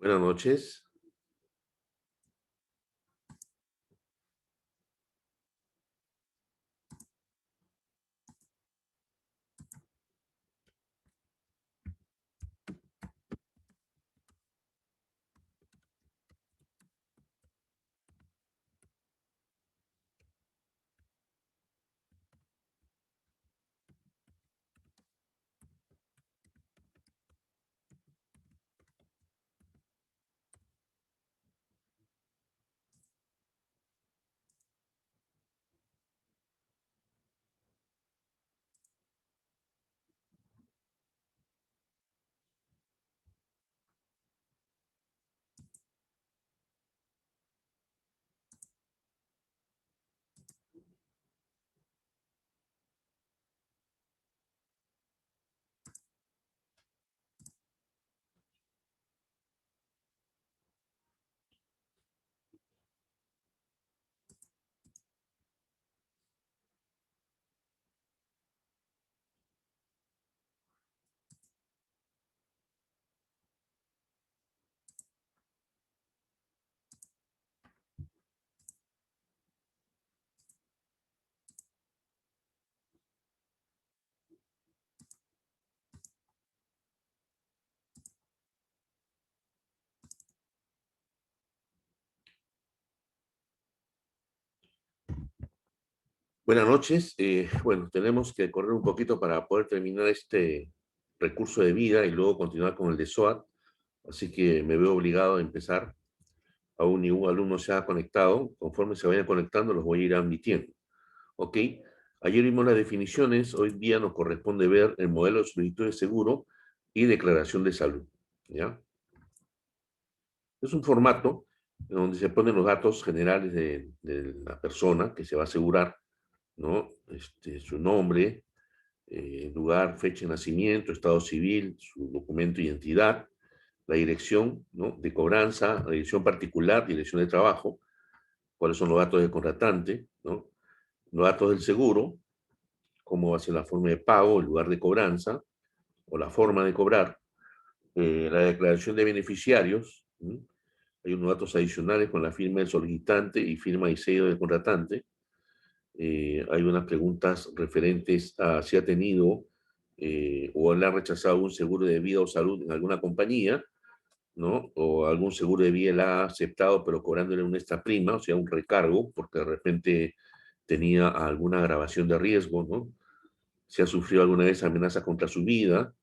Buenas noches. Buenas noches. Bueno, tenemos que correr un poquito para poder terminar este recurso de vida y luego continuar con el de SOAT. Así que me veo obligado a empezar. Aún ningún alumno se ha conectado. Conforme se vayan conectando, los voy a ir admitiendo. ¿Ok? Ayer vimos las definiciones. Hoy día nos corresponde ver el modelo de solicitud de seguro y declaración de salud. ¿Ya? Es un formato en donde se ponen los datos generales de la persona que se va a asegurar, ¿no? Su nombre, lugar, fecha de nacimiento, estado civil, su documento de identidad, la dirección, ¿no?, de cobranza, la dirección particular, dirección de trabajo, cuáles son los datos del contratante, ¿no?, los datos del seguro, cómo va a ser la forma de pago, el lugar de cobranza o la forma de cobrar, la declaración de beneficiarios, ¿sí? Hay unos datos adicionales con la firma del solicitante y firma y sello del contratante. Hay unas preguntas referentes a si ha tenido o le ha rechazado un seguro de vida o salud en alguna compañía, ¿no? O algún seguro de vida la ha aceptado, pero cobrándole una extra prima, o sea, un recargo, porque de repente tenía alguna agravación de riesgo, ¿no? Si ha sufrido alguna vez amenaza contra su vida,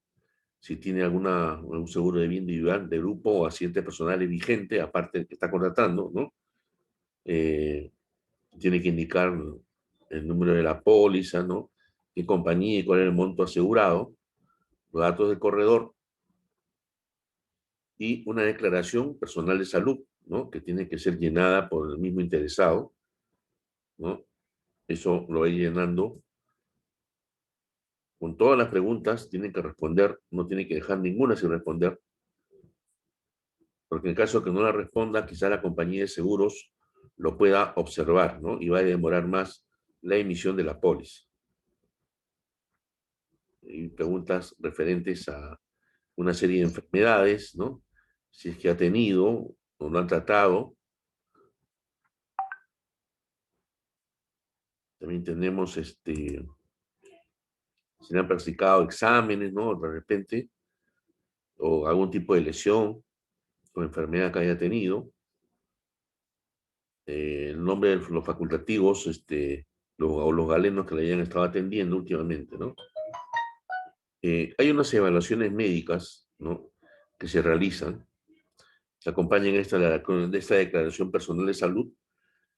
si tiene algún seguro de vida individual, de grupo o accidente personal vigente, aparte del que está contratando, ¿no? Eh, Tiene que indicar el número de la póliza, ¿no? Qué compañía y cuál es el monto asegurado, los datos del corredor y una declaración personal de salud, ¿no?, que tiene que ser llenada por el mismo interesado, ¿no? Eso lo va llenando con todas las preguntas, tienen que responder, no tiene que dejar ninguna sin responder, porque en caso de que no la responda, quizá la compañía de seguros lo pueda observar, ¿no? Y va a demorar más la emisión de la póliza. Y preguntas referentes a una serie de enfermedades, ¿no? Si es que ha tenido o no han tratado. También tenemos, si le han practicado exámenes, ¿no? De repente, o algún tipo de lesión o enfermedad que haya tenido. El nombre de los facultativos, o los galenos que le hayan estado atendiendo últimamente, ¿no? Hay unas evaluaciones médicas, ¿no?, que se realizan, que acompañan de esta declaración personal de salud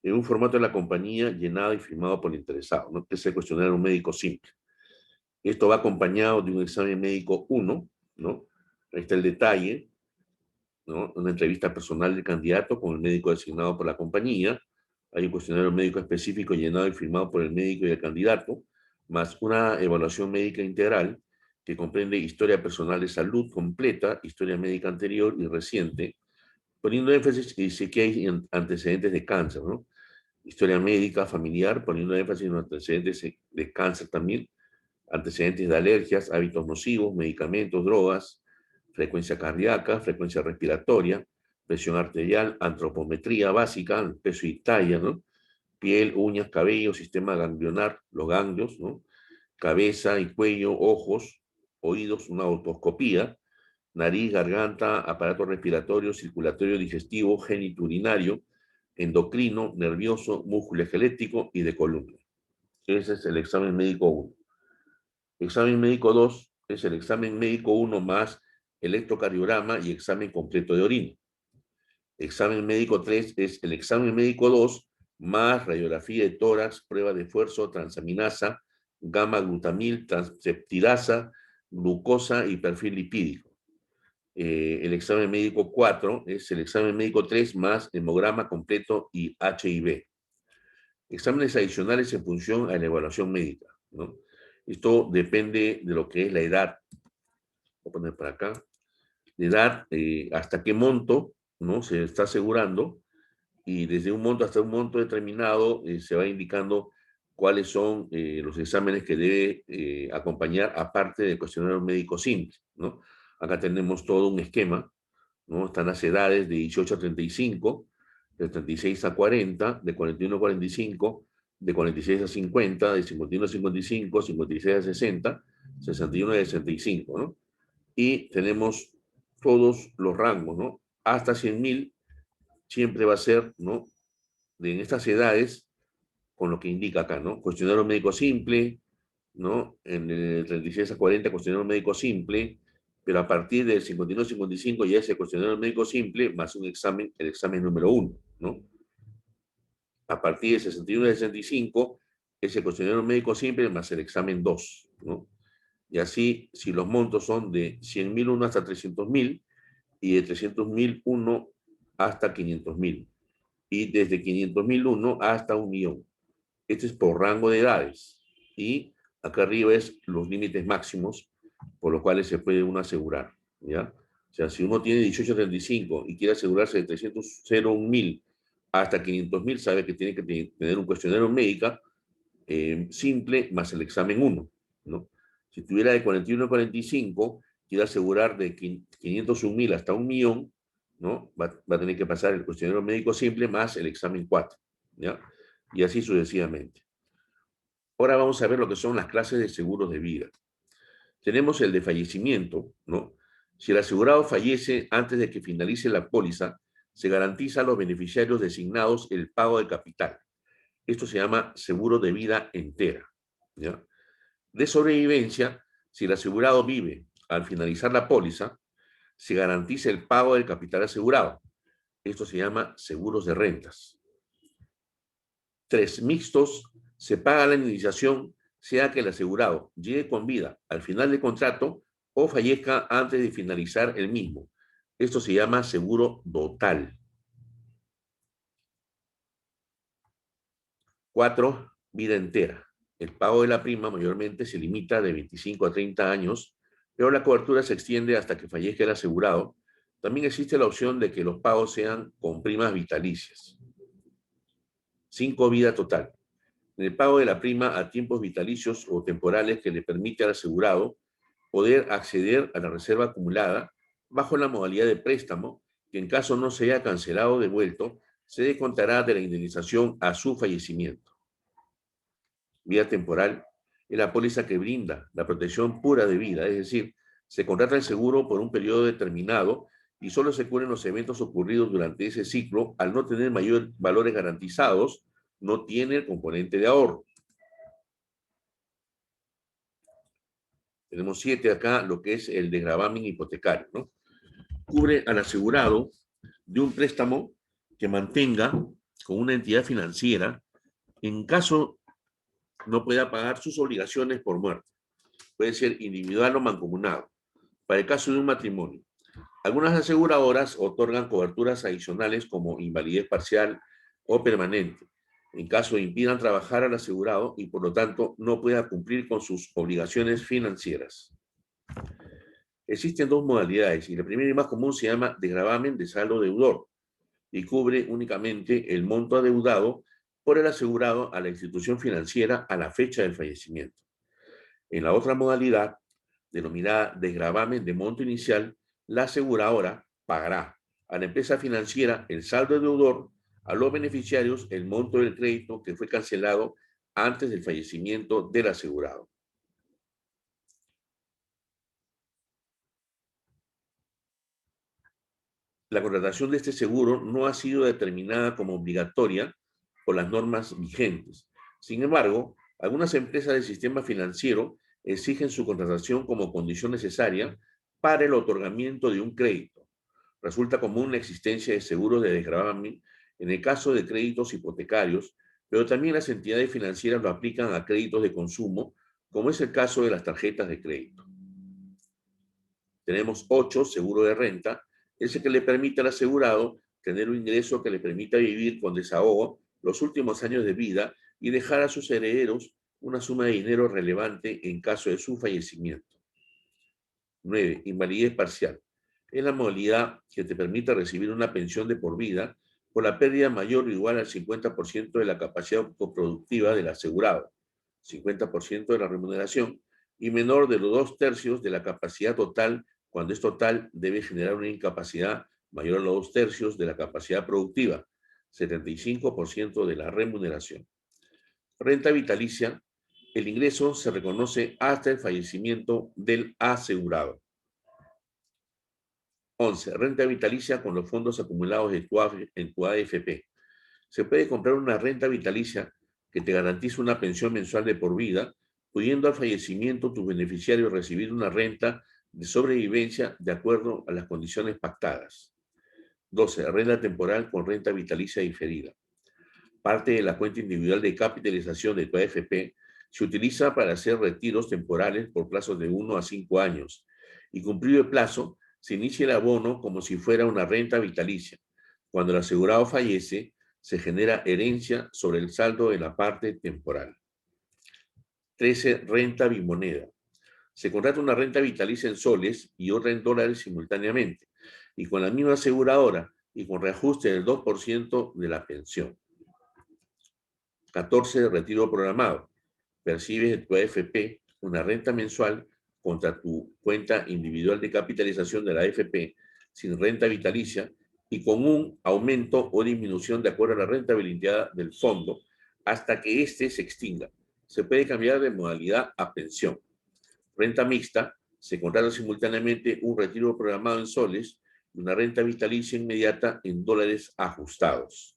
en un formato de la compañía llenado y firmado por el interesado, ¿no?, que es el cuestionario médico simple. Esto va acompañado de un examen médico 1, ¿no? Ahí está el detalle, ¿no? Una entrevista personal del candidato con el médico designado por la compañía. Hay un cuestionario médico específico llenado y firmado por el médico y el candidato, más una evaluación médica integral que comprende historia personal de salud completa, historia médica anterior y reciente, poniendo énfasis que dice que hay antecedentes de cáncer, ¿no? Historia médica familiar, poniendo énfasis en los antecedentes de cáncer también, antecedentes de alergias, hábitos nocivos, medicamentos, drogas, frecuencia cardíaca, frecuencia respiratoria, presión arterial, antropometría básica, peso y talla, ¿no? Piel, uñas, cabello, sistema ganglionar, los ganglios, ¿no? Cabeza y cuello, ojos, oídos, una otoscopía, nariz, garganta, aparato respiratorio, circulatorio, digestivo, geniturinario, endocrino, nervioso, músculo esquelético y de columna. Ese es el examen médico 1. Examen médico 2 es el examen médico 1 más electrocardiograma y examen completo de orina. Examen médico 3 es el examen médico 2 más radiografía de tórax, prueba de esfuerzo, transaminasa, gamma glutamil, transeptidasa, glucosa y perfil lipídico. El examen médico 4 es el examen médico 3 más hemograma completo y HIV. Exámenes adicionales en función a la evaluación médica, ¿no? Esto depende de lo que es la edad. Voy a poner para acá. La edad, hasta qué monto, ¿no? Se está asegurando, y desde un monto hasta un monto determinado se va indicando cuáles son los exámenes que debe acompañar, aparte del cuestionario médico simple, ¿no? Acá tenemos todo un esquema, ¿no? Están las edades de 18 a 35, de 36 a 40, de 41 a 45, de 46 a 50, de 51 a 55, 56 a 60, 61 a 65, ¿no? Y tenemos todos los rangos, ¿no? Hasta 100.000 siempre va a ser, ¿no? En estas edades, con lo que indica acá, ¿no? Cuestionario médico simple, ¿no? En el 36 a 40, cuestionario médico simple, pero a partir del 51 a 55 ya es el cuestionario médico simple más un examen, el examen número 1, ¿no? A partir del 61 a 65 es el cuestionario médico simple más el examen 2, ¿no? Y así, si los montos son de 100.001 hasta 300.000 y de 300.001 hasta 500.000 y desde 500.001 hasta 1.000.000. Este es por rango de edades. Y acá arriba es los límites máximos por los cuales se puede uno asegurar, ¿ya? O sea, si uno tiene 1835 y quiere asegurarse de 301.000 hasta 500.000, sabe que tiene que tener un cuestionario médico simple más el examen 1, ¿no? Si tuviera de 41 a 45, quiere asegurar de 501.000 hasta 1.000.000, ¿no? Va a tener que pasar el cuestionario médico simple más el examen 4, ¿ya? Y así sucesivamente. Ahora vamos a ver lo que son las clases de seguros de vida. Tenemos el de fallecimiento, ¿no? Si el asegurado fallece antes de que finalice la póliza, se garantiza a los beneficiarios designados el pago de capital. Esto se llama seguro de vida entera, ¿ya? De sobrevivencia, si el asegurado vive al finalizar la póliza, se garantiza el pago del capital asegurado. Esto se llama seguros de rentas. 3 mixtos, se paga la indemnización, sea que el asegurado llegue con vida al final del contrato o fallezca antes de finalizar el mismo. Esto se llama seguro total. 4, vida entera. El pago de la prima mayormente se limita de 25 a 30 años, pero la cobertura se extiende hasta que fallezca el asegurado. También existe la opción de que los pagos sean con primas vitalicias. 5, vida total. En el pago de la prima a tiempos vitalicios o temporales que le permite al asegurado poder acceder a la reserva acumulada bajo la modalidad de préstamo, que en caso no se haya cancelado o devuelto, se descontará de la indemnización a su fallecimiento. Vida temporal es la póliza que brinda la protección pura de vida, es decir, se contrata el seguro por un periodo determinado y solo se cubren los eventos ocurridos durante ese ciclo. Al no tener mayores valores garantizados, no tiene el componente de ahorro. Tenemos 7 acá, lo que es el desgravamen hipotecario, ¿no? Cubre al asegurado de un préstamo que mantenga con una entidad financiera en caso no pueda pagar sus obligaciones por muerte. Puede ser individual o mancomunado. Para el caso de un matrimonio, algunas aseguradoras otorgan coberturas adicionales como invalidez parcial o permanente, en caso impidan trabajar al asegurado y por lo tanto no pueda cumplir con sus obligaciones financieras. Existen dos modalidades y la primera y más común se llama desgravamen de saldo deudor y cubre únicamente el monto adeudado por el asegurado a la institución financiera a la fecha del fallecimiento. En la otra modalidad, denominada desgravamen de monto inicial, la aseguradora pagará a la empresa financiera el saldo deudor, a los beneficiarios el monto del crédito que fue cancelado antes del fallecimiento del asegurado. La contratación de este seguro no ha sido determinada como obligatoria por las normas vigentes. Sin embargo, algunas empresas del sistema financiero exigen su contratación como condición necesaria para el otorgamiento de un crédito. Resulta común la existencia de seguros de desgravamen en el caso de créditos hipotecarios, pero también las entidades financieras lo aplican a créditos de consumo, como es el caso de las tarjetas de crédito. Tenemos 8, seguro de renta, ese que le permite al asegurado tener un ingreso que le permita vivir con desahogo los últimos años de vida y dejar a sus herederos una suma de dinero relevante en caso de su fallecimiento. 9, invalidez parcial. Es la modalidad que te permite recibir una pensión de por vida por la pérdida mayor o igual al 50% de la capacidad productiva del asegurado, 50% de la remuneración, y menor de los 2/3 de la capacidad total. Cuando es total, debe generar una incapacidad mayor a los 2/3 de la capacidad productiva, 75% de la remuneración. Renta vitalicia. El ingreso se reconoce hasta el fallecimiento del asegurado. 11. Renta vitalicia con los fondos acumulados en tu AFP. Se puede comprar una renta vitalicia que te garantiza una pensión mensual de por vida, pudiendo al fallecimiento tus beneficiarios recibir una renta de sobrevivencia de acuerdo a las condiciones pactadas. 12. Renta temporal con renta vitalicia diferida. Parte de la cuenta individual de capitalización de tu AFP se utiliza para hacer retiros temporales por plazos de 1 a 5 años y cumplido el plazo, se inicia el abono como si fuera una renta vitalicia. Cuando el asegurado fallece, se genera herencia sobre el saldo de la parte temporal. 13. Renta bimoneda. Se contrata una renta vitalicia en soles y otra en dólares simultáneamente, y con la misma aseguradora y con reajuste del 2% de la pensión. 14. Retiro programado. Percibes de tu AFP una renta mensual contra tu cuenta individual de capitalización de la AFP sin renta vitalicia y con un aumento o disminución de acuerdo a la rentabilidad del fondo hasta que éste se extinga. Se puede cambiar de modalidad a pensión. Renta mixta. Se contrata simultáneamente un retiro programado en soles y una renta vitalicia inmediata en dólares ajustados.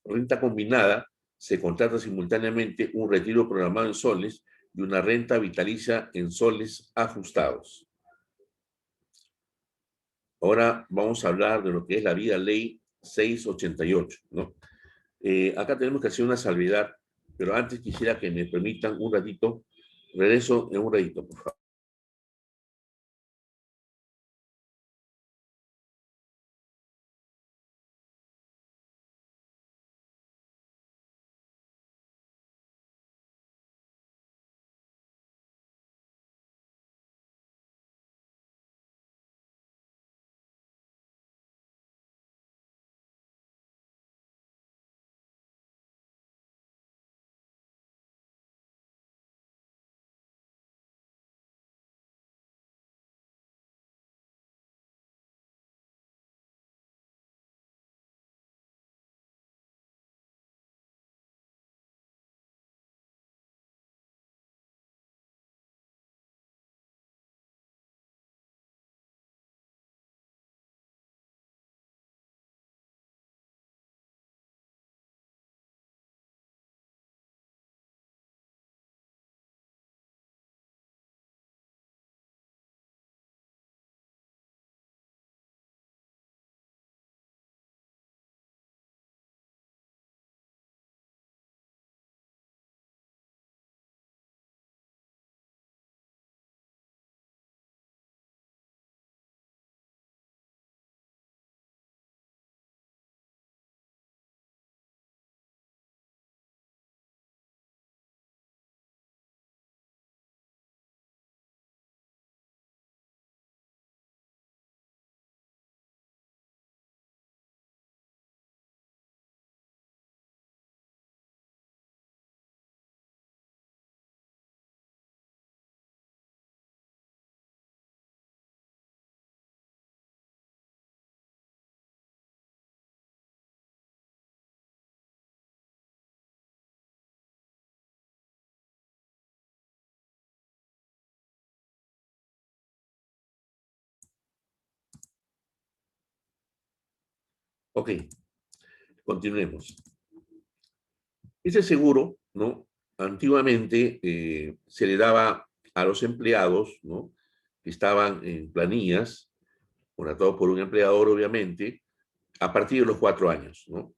Renta combinada. Se contrata simultáneamente un retiro programado en soles y una renta vitalicia en soles ajustados. Ahora vamos a hablar de lo que es la vía ley 688, ¿no? Acá tenemos que hacer una salvedad, pero antes quisiera que me permitan un ratito, regreso en un ratito, por favor. Ok, continuemos. Ese seguro, ¿no? Antiguamente se le daba a los empleados, ¿no? Que estaban en planillas, contratados por un empleador, obviamente, a partir de los 4 años, ¿no?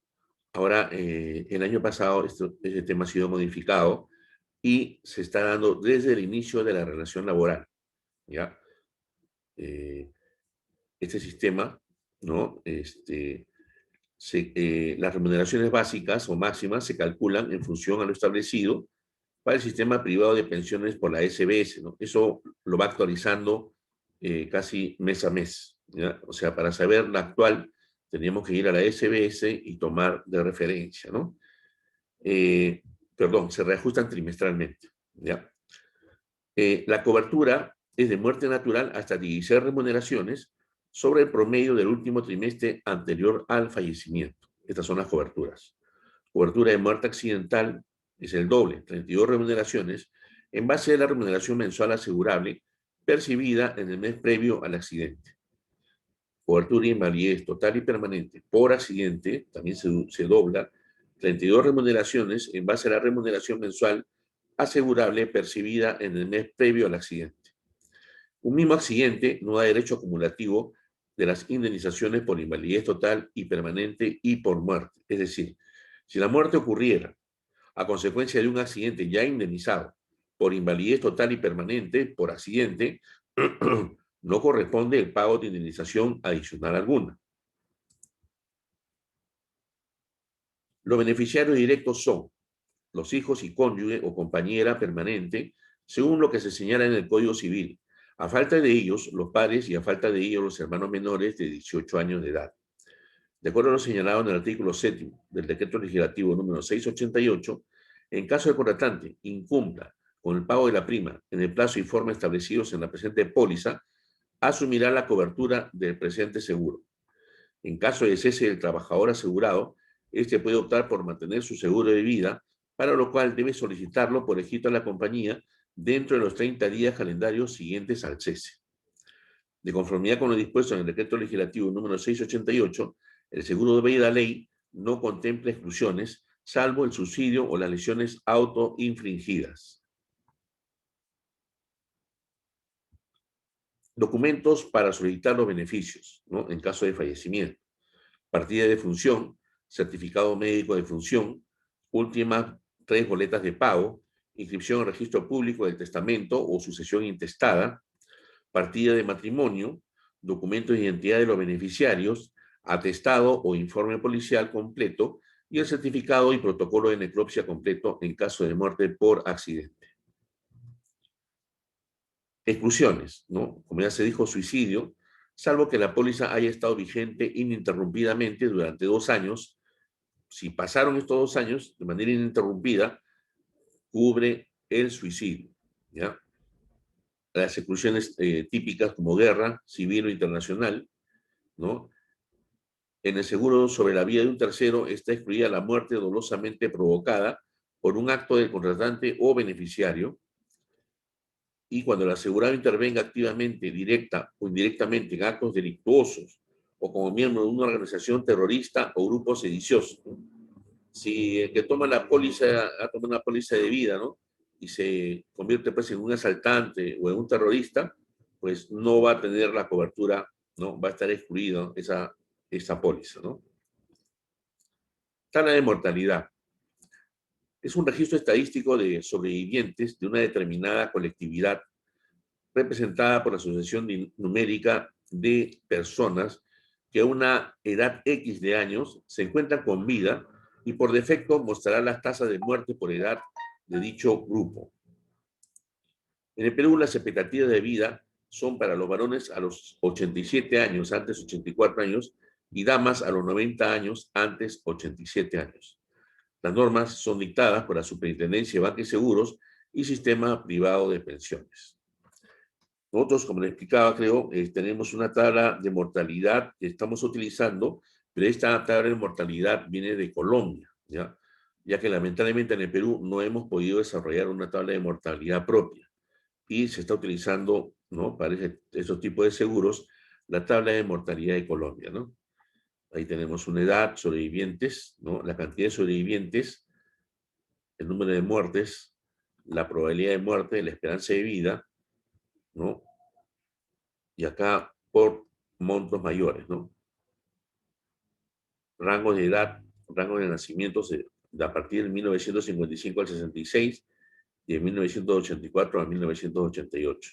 Ahora, el año pasado, este tema ha sido modificado y se está dando desde el inicio de la relación laboral, ¿ya? Eh, este sistema, ¿no? Las remuneraciones básicas o máximas se calculan en función a lo establecido para el sistema privado de pensiones por la SBS, ¿no? Eso lo va actualizando casi mes a mes, ¿ya? O sea, para saber la actual, teníamos que ir a la SBS y tomar de referencia, ¿no? Eh, Perdón, se reajustan trimestralmente, ¿ya? La cobertura es de muerte natural hasta 16 remuneraciones sobre el promedio del último trimestre anterior al fallecimiento. Estas son las coberturas. Cobertura de muerte accidental es el doble, 32 remuneraciones, en base a la remuneración mensual asegurable percibida en el mes previo al accidente. Cobertura de invalidez total y permanente por accidente, también se dobla, 32 remuneraciones en base a la remuneración mensual asegurable percibida en el mes previo al accidente. Un mismo accidente no da derecho acumulativo de las indemnizaciones por invalidez total y permanente y por muerte. Es decir, si la muerte ocurriera a consecuencia de un accidente ya indemnizado por invalidez total y permanente por accidente, no corresponde el pago de indemnización adicional alguna. Los beneficiarios directos son los hijos y cónyuge o compañera permanente, según lo que se señala en el Código Civil. A falta de ellos, los padres, y a falta de ellos, los hermanos menores de 18 años de edad. De acuerdo a lo señalado en el artículo 7 del Decreto Legislativo número 688, en caso de contratante incumpla con el pago de la prima en el plazo y forma establecidos en la presente póliza, asumirá la cobertura del presente seguro. En caso de cese del trabajador asegurado, este puede optar por mantener su seguro de vida, para lo cual debe solicitarlo por escrito a la compañía dentro de los 30 días calendarios siguientes al cese. De conformidad con lo dispuesto en el Decreto Legislativo número 688, el seguro de vida ley no contempla exclusiones, salvo el subsidio o las lesiones autoinfligidas. Documentos para solicitar los beneficios, ¿no? En caso de fallecimiento. Partida de función, certificado médico de función, últimas 3 boletas de pago, inscripción en registro público del testamento o sucesión intestada, partida de matrimonio, documento de identidad de los beneficiarios, atestado o informe policial completo y el certificado y protocolo de necropsia completo en caso de muerte por accidente. Exclusiones, ¿no? Como ya se dijo, suicidio, salvo que la póliza haya estado vigente ininterrumpidamente durante 2 años. Si pasaron estos 2 años de manera ininterrumpida, cubre el suicidio, ¿ya? Las exclusiones típicas como guerra, civil o internacional, ¿no? En el seguro sobre la vida de un tercero está excluida la muerte dolosamente provocada por un acto del contratante o beneficiario, y cuando el asegurado intervenga activamente, directa o indirectamente en actos delictuosos o como miembro de una organización terrorista o grupo sedicioso, ¿no? Si el que toma la póliza ha tomado una póliza de vida, ¿no? Y se convierte pues en un asaltante o en un terrorista, pues no va a tener la cobertura, ¿no? Va a estar excluido esa póliza, ¿no? Tabla de mortalidad. Es un registro estadístico de sobrevivientes de una determinada colectividad representada por la asociación numérica de personas que a una edad X de años se encuentran con vida y por defecto mostrará las tasas de muerte por edad de dicho grupo. En el Perú, las expectativas de vida son para los varones a los 87 años, antes 84 años, y damas a los 90 años, antes 87 años. Las normas son dictadas por la Superintendencia de Banca y Seguros y Sistema Privado de Pensiones. Nosotros, como les explicaba, creo, tenemos una tabla de mortalidad que estamos utilizando, pero esta tabla de mortalidad viene de Colombia, ya que lamentablemente en el Perú no hemos podido desarrollar una tabla de mortalidad propia y se está utilizando, ¿no? Para esos tipos de seguros la tabla de mortalidad de Colombia, ¿no? Ahí tenemos una edad, sobrevivientes, ¿no? La cantidad de sobrevivientes, el número de muertes, la probabilidad de muerte, la esperanza de vida, ¿no? Y acá por montos mayores, ¿no? Rangos de edad, rangos de nacimientos de a partir de 1955 al 66 y de 1984 a 1988.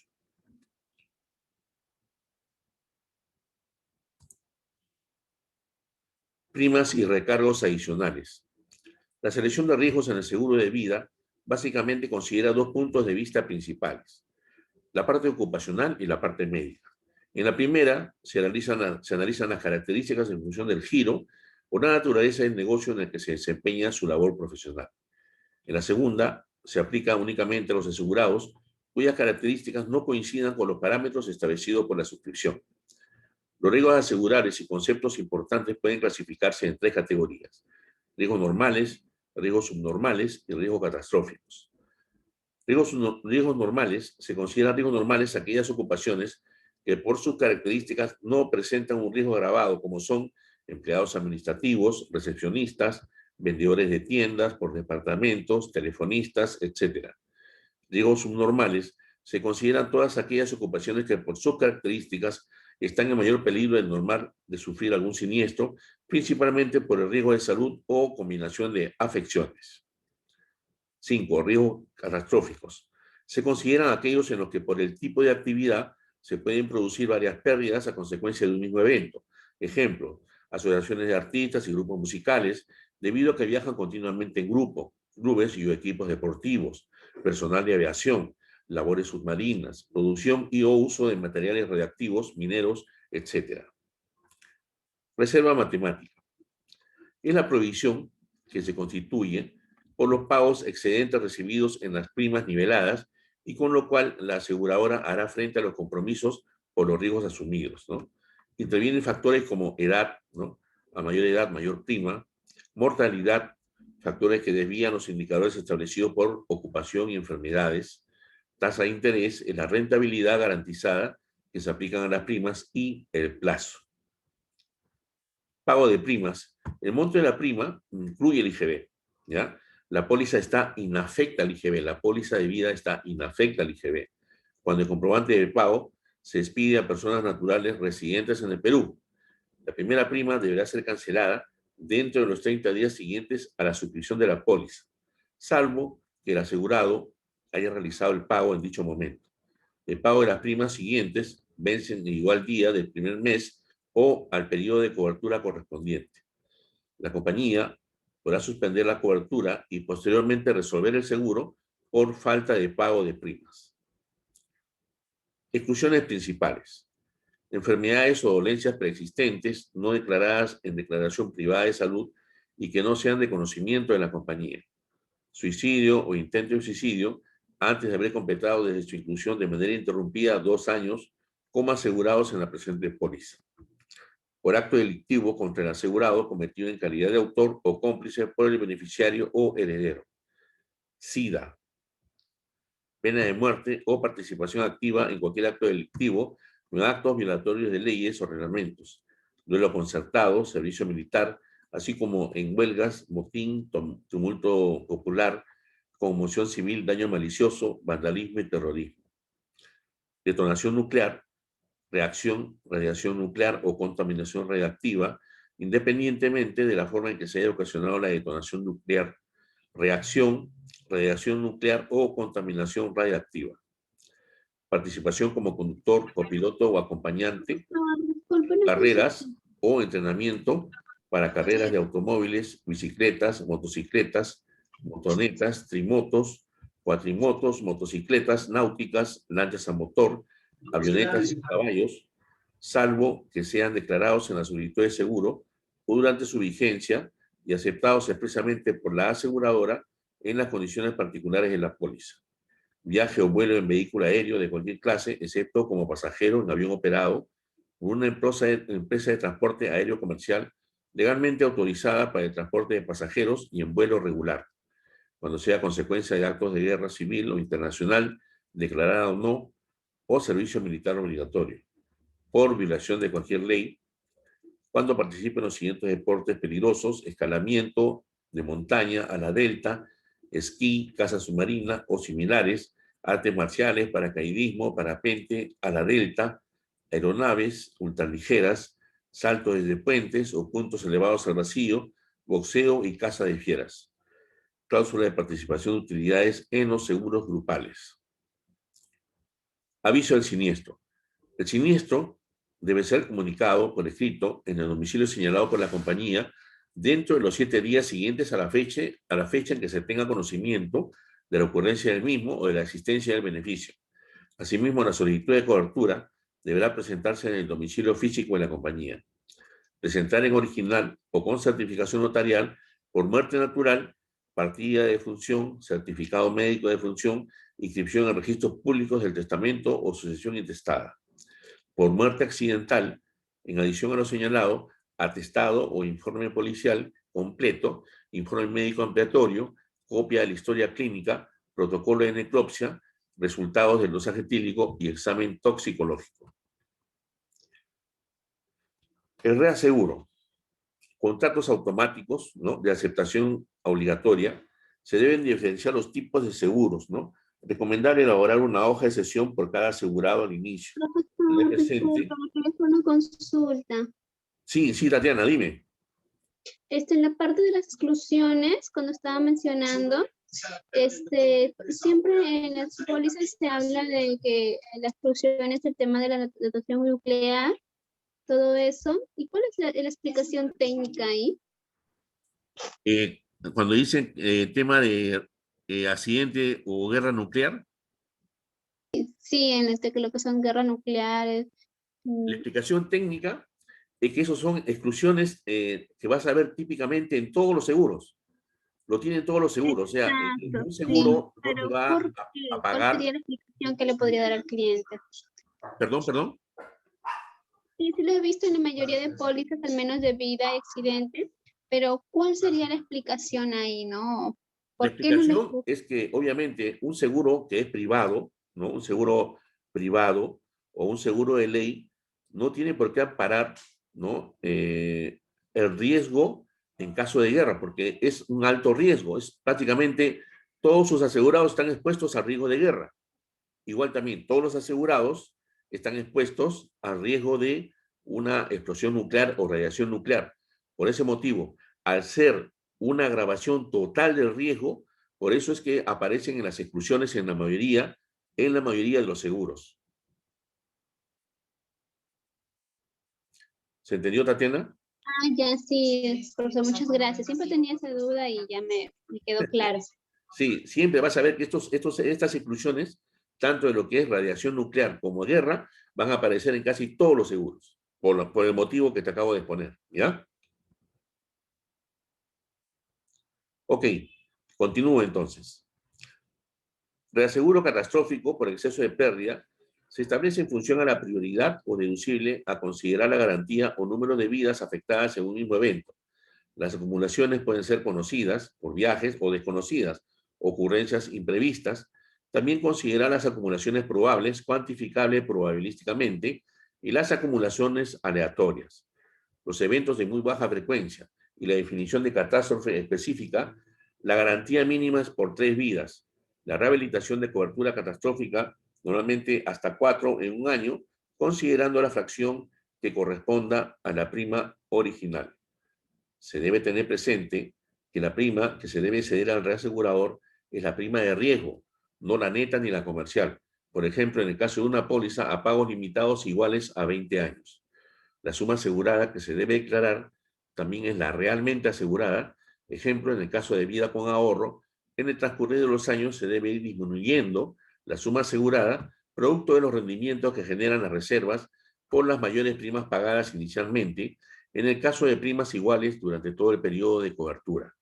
Primas y recargos adicionales. La selección de riesgos en el seguro de vida básicamente considera dos puntos de vista principales: la parte ocupacional y la parte médica. En la primera se analizan las características en función del giro o la naturaleza del negocio en el que se desempeña su labor profesional. En la segunda se aplica únicamente a los asegurados cuyas características no coincidan con los parámetros establecidos por la suscripción. Los riesgos asegurables y conceptos importantes pueden clasificarse en tres categorías: riesgos normales, riesgos subnormales y riesgos catastróficos. Riesgos normales, se consideran riesgos normales aquellas ocupaciones que por sus características no presentan un riesgo agravado, como son empleados administrativos, recepcionistas, vendedores de tiendas por departamentos, telefonistas, etc. Riesgos subnormales se consideran todas aquellas ocupaciones que por sus características están en mayor peligro de sufrir algún siniestro, principalmente por el riesgo de salud o combinación de afecciones. 5. Riesgos catastróficos. Se consideran aquellos en los que por el tipo de actividad se pueden producir varias pérdidas a consecuencia de un mismo evento. Ejemplo, asociaciones de artistas y grupos musicales, debido a que viajan continuamente en grupo, clubes y equipos deportivos, personal de aviación, labores submarinas, producción y o uso de materiales radiactivos, mineros, etc. Reserva matemática. Es la provisión que se constituye por los pagos excedentes recibidos en las primas niveladas y con lo cual la aseguradora hará frente a los compromisos por los riesgos asumidos, ¿no? Intervienen factores como edad, ¿no? A mayor edad, mayor prima, mortalidad, factores que desvían los indicadores establecidos por ocupación y enfermedades, tasa de interés, la rentabilidad garantizada que se aplican a las primas y el plazo. Pago de primas. El monto de la prima incluye el IGB, ¿ya? La póliza está inafecta al IGB, la póliza de vida está inafecta al IGB. Cuando el comprobante de pago se expide a personas naturales residentes en el Perú, la primera prima deberá ser cancelada dentro de los 30 días siguientes a la suscripción de la póliza, salvo que el asegurado haya realizado el pago en dicho momento. El pago de las primas siguientes vence en igual día del primer mes o al periodo de cobertura correspondiente. La compañía podrá suspender la cobertura y posteriormente resolver el seguro por falta de pago de primas. Exclusiones principales. Enfermedades o dolencias preexistentes no declaradas en declaración privada de salud y que no sean de conocimiento de la compañía. Suicidio o intento de suicidio antes de haber completado desde su inclusión de manera interrumpida 2 años como asegurados en la presente póliza. Por acto delictivo contra el asegurado cometido en calidad de autor o cómplice por el beneficiario o heredero. SIDA, pena de muerte o participación activa en cualquier acto delictivo con actos violatorios de leyes o reglamentos, duelo concertado, servicio militar, así como en huelgas, motín, tumulto popular, conmoción civil, daño malicioso, vandalismo y terrorismo. Detonación nuclear, reacción, radiación nuclear o contaminación radiactiva, independientemente de la forma en que se haya ocasionado la detonación nuclear, reacción, radiación nuclear o contaminación radiactiva. Participación como conductor, copiloto o acompañante, carreras o entrenamiento para carreras de automóviles, bicicletas, motocicletas, motonetas, trimotos, cuatrimotos, motocicletas náuticas, lanchas a motor, avionetas y caballos, salvo que sean declarados en la solicitud de seguro o durante su vigencia y aceptados expresamente por la aseguradora en las condiciones particulares de la póliza. Viaje o vuelo en vehículo aéreo de cualquier clase, excepto como pasajero en avión operado por una empresa de transporte aéreo comercial legalmente autorizada para el transporte de pasajeros y en vuelo regular, cuando sea consecuencia de actos de guerra civil o internacional, declarada o no, o servicio militar obligatorio, por violación de cualquier ley, cuando participa en los siguientes deportes peligrosos: escalamiento de montaña a la delta, esquí, caza submarina o similares, artes marciales, paracaidismo, parapente a la delta, aeronaves ultraligeras, salto desde puentes o puntos elevados al vacío, boxeo y caza de fieras. Cláusula de participación de utilidades en los seguros grupales. Aviso del siniestro. El siniestro debe ser comunicado por escrito en el domicilio señalado por la compañía dentro de los 7 días siguientes a la fecha en que se tenga conocimiento de la ocurrencia del mismo o de la existencia del beneficio. Asimismo, la solicitud de cobertura deberá presentarse en el domicilio físico de la compañía. Presentar en original o con certificación notarial por muerte natural, partida de defunción, certificado médico de defunción, inscripción en registros públicos del testamento o sucesión intestada. Por muerte accidental, en adición a lo señalado, atestado o informe policial completo, informe médico ampliatorio, copia de la historia clínica, protocolo de necropsia, resultados del dosaje etílico y examen toxicológico. El reaseguro. Contratos automáticos, ¿no?, de aceptación obligatoria. Se deben diferenciar los tipos de seguros, ¿no? Recomendar elaborar una hoja de cesión por cada asegurado al inicio. Tener Profesor, presente. disculpa, me quedé una consulta. Sí, Tatiana, dime. En la parte de las exclusiones, cuando estaba mencionando, siempre en las pólizas se habla de que la exclusión es el tema de la datación nuclear, todo eso. ¿Y cuál es la explicación técnica ahí? Eh, Cuando dicen tema de accidente o guerra nuclear, Sí, que lo que son guerras nucleares. la explicación técnica es que esos son exclusiones que vas a ver típicamente en todos los seguros. Lo tienen todos los seguros. O sea, Exacto, un sí, seguro no te pero va ¿por a qué? ¿Cuál pagar. sería la explicación que le podría dar al cliente? Perdón. Sí, sí lo he visto en la mayoría de pólizas, al menos de vida y accidentes, pero ¿cuál sería la explicación ahí, no? La ¿Por qué no le... explicación es que obviamente un seguro que es privado, ¿no? Un seguro privado o un seguro de ley no tiene por qué amparar, ¿no? El riesgo en caso de guerra, porque es un alto riesgo. Es prácticamente todos sus asegurados están expuestos al riesgo de guerra. Igual también todos los asegurados están expuestos al riesgo de una explosión nuclear o radiación nuclear. Por ese motivo, al ser una agravación total del riesgo, por eso es que aparecen en las exclusiones en la mayoría de los seguros. ¿Se entendió, Tatiana? Ah, ya sí, profesor, muchas gracias. Siempre tenía esa duda y ya me quedó claro. Sí, siempre vas a ver que estas exclusiones, tanto de lo que es radiación nuclear como guerra, van a aparecer en casi todos los seguros, por el motivo que te acabo de exponer, ¿ya? Ok, continúo entonces. Reaseguro catastrófico por exceso de pérdida se establece en función a la prioridad o deducible a considerar la garantía o número de vidas afectadas en un mismo evento. Las acumulaciones pueden ser conocidas por viajes o desconocidas, ocurrencias imprevistas. También considerar las acumulaciones probables, cuantificables probabilísticamente, y las acumulaciones aleatorias. Los eventos de muy baja frecuencia y la definición de catástrofe específica, la garantía mínima es por 3 vidas, la rehabilitación de cobertura catastrófica normalmente hasta 4 en un año, considerando la fracción que corresponda a la prima original. Se debe tener presente que la prima que se debe ceder al reasegurador es la prima de riesgo, no la neta ni la comercial. Por ejemplo, en el caso de una póliza a pagos limitados iguales a 20 años. La suma asegurada que se debe declarar también es la realmente asegurada. Ejemplo, en el caso de vida con ahorro, en el transcurrir de los años se debe ir disminuyendo la suma asegurada, producto de los rendimientos que generan las reservas por las mayores primas pagadas inicialmente, en el caso de primas iguales durante todo el periodo de cobertura.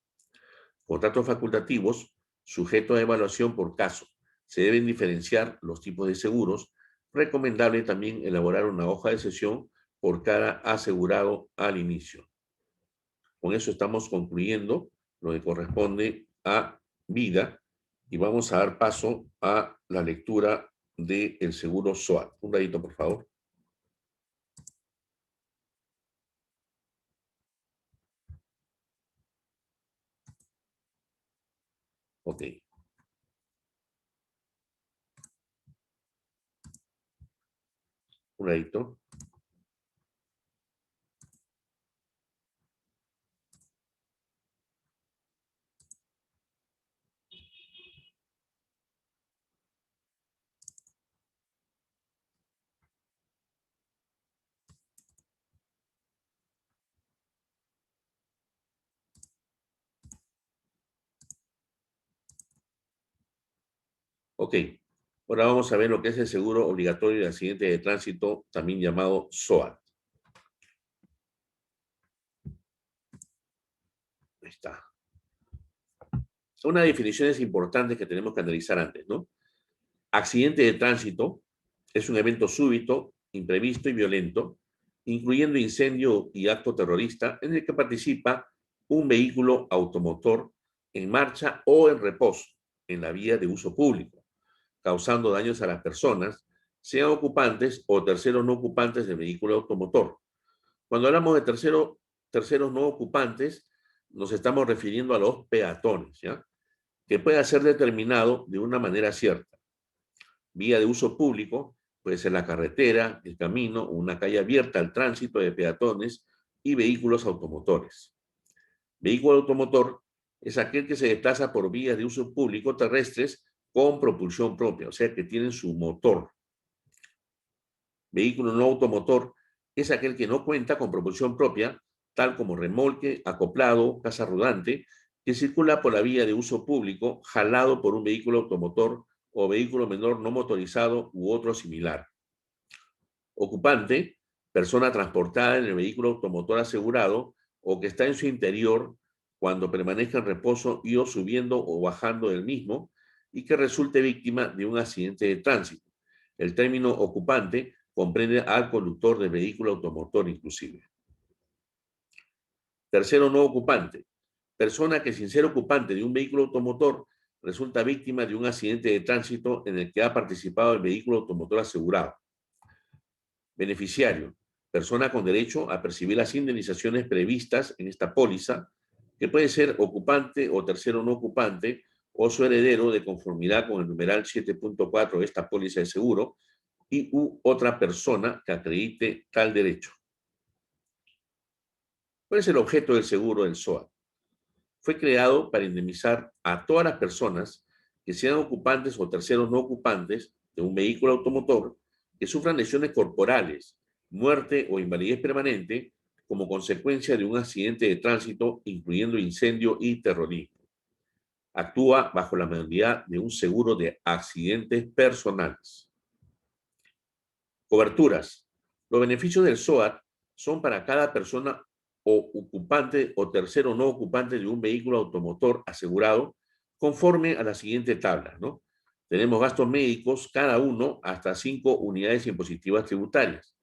Contratos facultativos, sujetos a evaluación por caso. Se deben diferenciar los tipos de seguros. Recomendable también elaborar una hoja de cesión por cada asegurado al inicio. Con eso estamos concluyendo lo que corresponde a vida y vamos a dar paso a la lectura del seguro SOAT. Un ratito, por favor. Ok. Un ladito. Ok. Ahora vamos a ver lo que es el seguro obligatorio de accidente de tránsito, también llamado SOAT. Ahí está. Unas definiciones importantes que tenemos que analizar antes, ¿no? Accidente de tránsito es un evento súbito, imprevisto y violento, incluyendo incendio y acto terrorista, en el que participa un vehículo automotor en marcha o en reposo en la vía de uso público, causando daños a las personas, sean ocupantes o terceros no ocupantes del vehículo automotor. Cuando hablamos de terceros no ocupantes, nos estamos refiriendo a los peatones, ¿ya? Que puede ser determinado de una manera cierta. Vía de uso público puede ser la carretera, el camino o una calle abierta al tránsito de peatones y vehículos automotores. Vehículo automotor es aquel que se desplaza por vías de uso público terrestres con propulsión propia, o sea que tienen su motor. Vehículo no automotor es aquel que no cuenta con propulsión propia, tal como remolque, acoplado, casa rodante, que circula por la vía de uso público, jalado por un vehículo automotor o vehículo menor no motorizado u otro similar. Ocupante, persona transportada en el vehículo automotor asegurado o que está en su interior cuando permanezca en reposo y o subiendo o bajando del mismo y que resulte víctima de un accidente de tránsito. El término ocupante comprende al conductor del vehículo automotor inclusive. Tercero no ocupante, persona que sin ser ocupante de un vehículo automotor resulta víctima de un accidente de tránsito en el que ha participado el vehículo automotor asegurado. Beneficiario, persona con derecho a percibir las indemnizaciones previstas en esta póliza, que puede ser ocupante o tercero no ocupante o su heredero de conformidad con el numeral 7.4 de esta póliza de seguro y u otra persona que acredite tal derecho. ¿Cuál es el objeto del seguro del SOAT? Fue creado para indemnizar a todas las personas que sean ocupantes o terceros no ocupantes de un vehículo automotor que sufran lesiones corporales, muerte o invalidez permanente como consecuencia de un accidente de tránsito, incluyendo incendio y terrorismo. Actúa bajo la modalidad de un seguro de accidentes personales. Coberturas. Los beneficios del SOAT son para cada persona o ocupante o tercero no ocupante de un vehículo automotor asegurado conforme a la siguiente tabla, ¿no? Tenemos gastos médicos, cada uno hasta 5 unidades impositivas tributarias.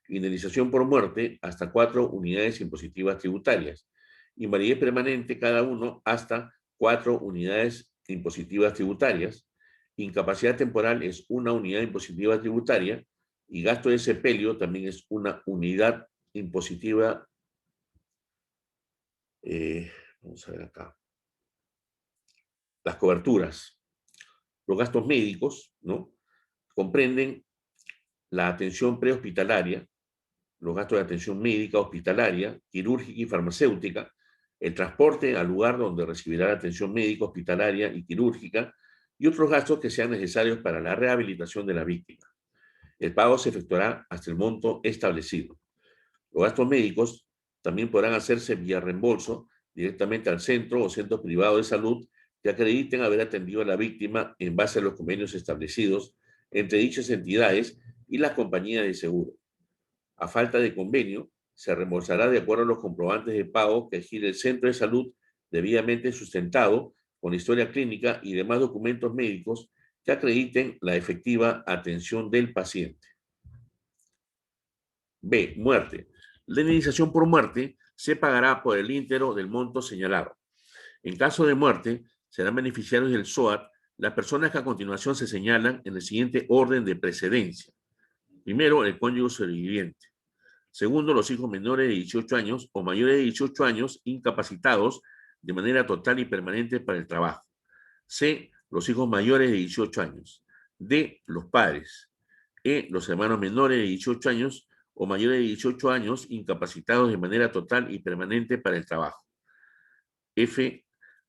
Indemnización por muerte, hasta 4 unidades impositivas tributarias. Invalidez permanente, cada uno hasta 4 unidades impositivas tributarias. Incapacidad temporal es 1 unidad impositiva tributaria. Y gasto de sepelio también es una unidad impositiva. Vamos a ver acá. Las coberturas. Los gastos médicos, ¿no? Comprenden la atención prehospitalaria, los gastos de atención médica, hospitalaria, quirúrgica y farmacéutica, el transporte al lugar donde recibirá la atención médica, hospitalaria y quirúrgica, y otros gastos que sean necesarios para la rehabilitación de la víctima. El pago se efectuará hasta el monto establecido. Los gastos médicos también podrán hacerse vía reembolso directamente al centro o centro privado de salud que acrediten haber atendido a la víctima en base a los convenios establecidos entre dichas entidades y las compañías de seguro. A falta de convenio, se reembolsará de acuerdo a los comprobantes de pago que gire el centro de salud debidamente sustentado con historia clínica y demás documentos médicos que acrediten la efectiva atención del paciente. B. Muerte. La indemnización por muerte se pagará por el íntegro del monto señalado. En caso de muerte, serán beneficiarios del SOAT las personas que a continuación se señalan en el siguiente orden de precedencia. Primero, el cónyuge sobreviviente. Segundo, los hijos menores de 18 años o mayores de 18 años incapacitados de manera total y permanente para el trabajo. C, los hijos mayores de 18 años. D, los padres. E, los hermanos menores de 18 años o mayores de 18 años incapacitados de manera total y permanente para el trabajo. F,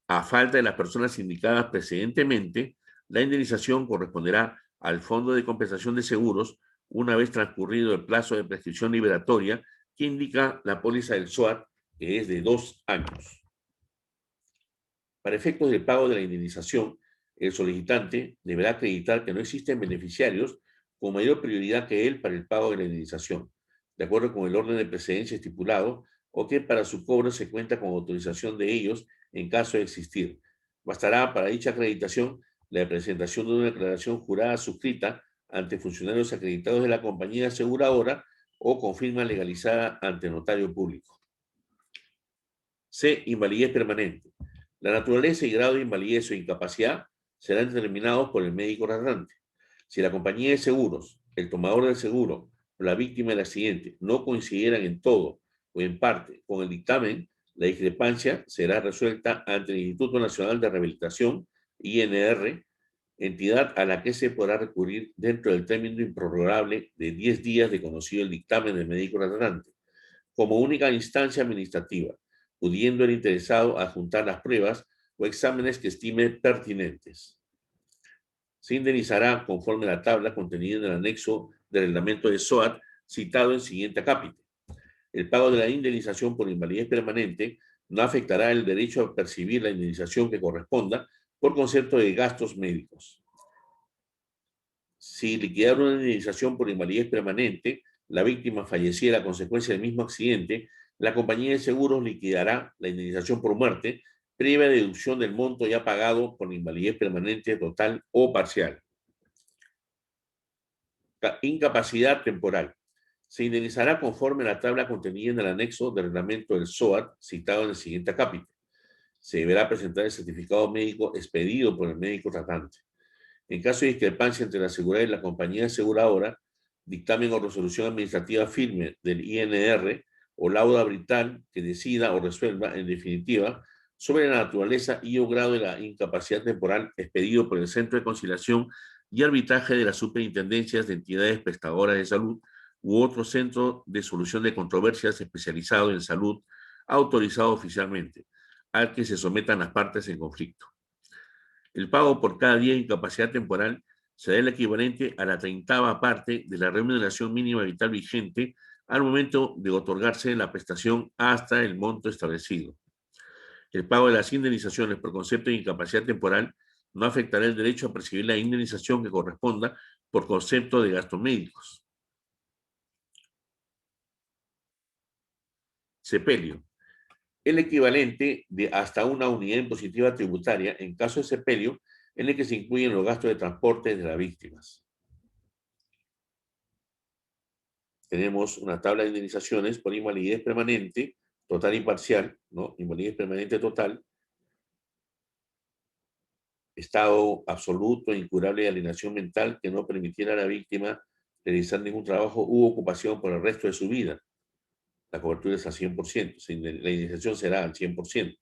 a falta de las personas indicadas precedentemente, la indemnización corresponderá al Fondo de Compensación de Seguros una vez transcurrido el plazo de prescripción liberatoria que indica la póliza del SOAT, que es de 2 años. Para efectos del pago de la indemnización, el solicitante deberá acreditar que no existen beneficiarios con mayor prioridad que él para el pago de la indemnización, de acuerdo con el orden de precedencia estipulado, o que para su cobro se cuenta con autorización de ellos en caso de existir. Bastará para dicha acreditación la presentación de una declaración jurada suscrita ante funcionarios acreditados de la compañía aseguradora o con firma legalizada ante notario público. C. Invalidez permanente. La naturaleza y grado de invalidez o incapacidad serán determinados por el médico tratante. Si la compañía de seguros, el tomador del seguro o la víctima del accidente no coincidieran en todo o en parte con el dictamen, la discrepancia será resuelta ante el Instituto Nacional de Rehabilitación, INR, entidad a la que se podrá recurrir dentro del término improrrogable de 10 días de conocido el dictamen del médico tratante, como única instancia administrativa, pudiendo el interesado adjuntar las pruebas o exámenes que estime pertinentes. Se indemnizará conforme a la tabla contenida en el anexo del reglamento de SOAT citado en siguiente acápite. El pago de la indemnización por invalidez permanente no afectará el derecho a percibir la indemnización que corresponda por concepto de gastos médicos. Si liquidar una indemnización por invalidez permanente, la víctima falleciera a consecuencia del mismo accidente, la compañía de seguros liquidará la indemnización por muerte, previa deducción del monto ya pagado por invalidez permanente total o parcial. Incapacidad temporal. Se indemnizará conforme a la tabla contenida en el anexo del reglamento del SOAT citado en el siguiente acápite. Se deberá presentar el certificado médico expedido por el médico tratante. En caso de discrepancia entre la aseguradora y la compañía aseguradora, dictamen o resolución administrativa firme del INR o laudo arbitral que decida o resuelva, en definitiva, sobre la naturaleza y o grado de la incapacidad temporal expedido por el Centro de Conciliación y Arbitraje de las Superintendencias de Entidades Prestadoras de Salud u otro centro de solución de controversias especializado en salud autorizado oficialmente, al que se sometan las partes en conflicto. El pago por cada día de incapacidad temporal será el equivalente a la 30ª parte de la remuneración mínima vital vigente al momento de otorgarse la prestación hasta el monto establecido. El pago de las indemnizaciones por concepto de incapacidad temporal no afectará el derecho a percibir la indemnización que corresponda por concepto de gastos médicos. Sepelio. El equivalente de hasta una unidad impositiva tributaria en caso de sepelio en el que se incluyen los gastos de transporte de las víctimas. Tenemos una tabla de indemnizaciones por invalidez permanente, total y parcial, ¿no? Invalidez permanente total, estado absoluto, incurable de alienación mental que no permitiera a la víctima realizar ningún trabajo u ocupación por el resto de su vida. La cobertura es al 100%, la indemnización será al 100%.